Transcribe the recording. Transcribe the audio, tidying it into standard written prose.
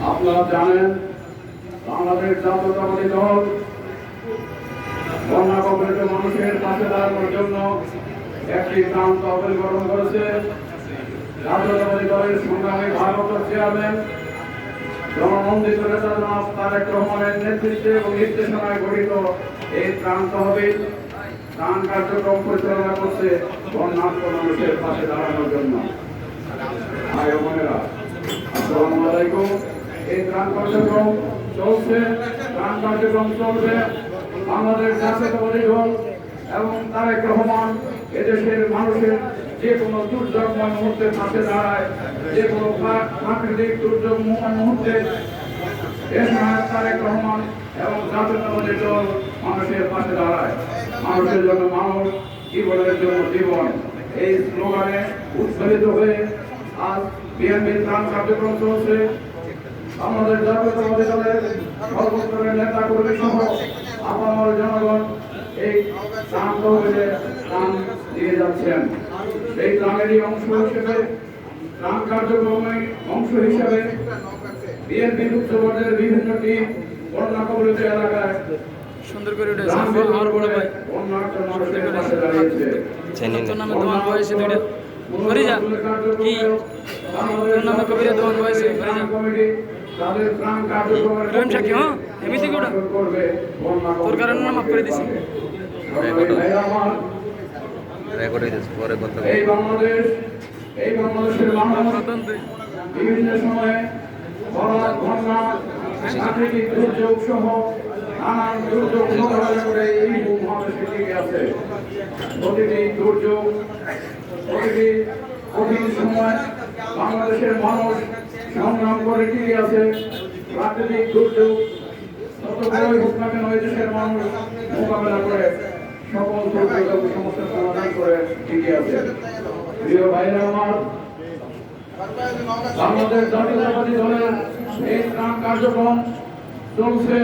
আপনারা জানেন বাংলাদেশ জাতীয়তাবাদী দল বন্যা কবলিত মানুষের পাশে দাঁড়ানোর জন্য একটি ত্রাণ তহবিল গঠন করেছে। জাতীয়তাবাদী দলের সংগ্রামী ভারপ্রাপ্ত চেয়ারম্যান জননন্দিত নেতা জনাব তারেক রহমানের নেতৃত্বে এবং নির্দেশনায় গঠিত এই ত্রাণ তহবিল ত্রাণ কার্যক্রম পরিচালনা করছে বন্যার্ত মানুষের পাশে দাঁড়ানোর জন্য। ভাই ও বোনেরা, আসসালামু আলাইকুম। এই ত্রাণ কার্যক্রম চলছে, বাংলাদেশ জাতীয়তাবাদী দল এবং তারেক রহমান এদেশের মানুষের যে কোনো দুর্যোগময় মুহূর্তে পাশে দাঁড়ায়, যে কোনো প্রাকৃতিক দুর্যোগ মুহূর্তে তারেক রহমান এবং জাতীয়তাবাদী দল মানুষের পাশে দাঁড়ায়। মানুষের জন্য মানুষ, জীবনের জন্য জীবন, এই স্লোগানে উৎসাহিত হয়ে আজ বিএনপি ত্রাণ কার্যক্রম চলছে। আমাদের জাতীয়তাবাদী দলের সর্বস্তরের নেতা কর্মী সহ আপামর জনগণ এই ত্রাণ তহবিলে ত্রাণ দিয়ে যাচ্ছেন। এই ত্রাণেরই অংশ হিসেবে ত্রাণ কার্যক্রমের অংশ হিসেবে বিএনপির উচ্চ পর্যায়ের বিভিন্ন টিম বন্যা কবলিত এলাকায় সুন্দর করে উঠেছে আমার বড় ভাই মানুষের পাশে দাঁড়িয়েছে। তোর নামে তোমার বয়সে দুইটা করে যা কি তোর নামে কবিরা তোমার বয়সে করে যা প্রেম সাক্ষী। হ্যাঁ এমনিতে কি ওটা তোর কারণে না মাফ করে দিছি। এই বাংলাদেশের মানুষ বিভিন্ন সময়ে বন্যা, প্রাকৃতিক দুর্যোগ সহ নানান দুর্যোগ মোকাবেলা করে এই মহাদেশে টিকে আছে। প্রতিটি দুর্যোগ, প্রতিটি কঠিন সময় বাংলাদেশের মানুষ সংগ্রাম করে টিকে আছে। প্রাকৃতিক দুর্যোগ যত বড়ই হোক না কেন, এই দেশের মানুষ মোকাবেলা করে সকল দুর্যোগ এবং সমস্যার সমাধান করে টিকে আছে। প্রিয় ভাইরা আমার, বাংলাদেশ জাতীয়তাবাদী দলের এই ত্রাণ কার্যক্রম চলছে।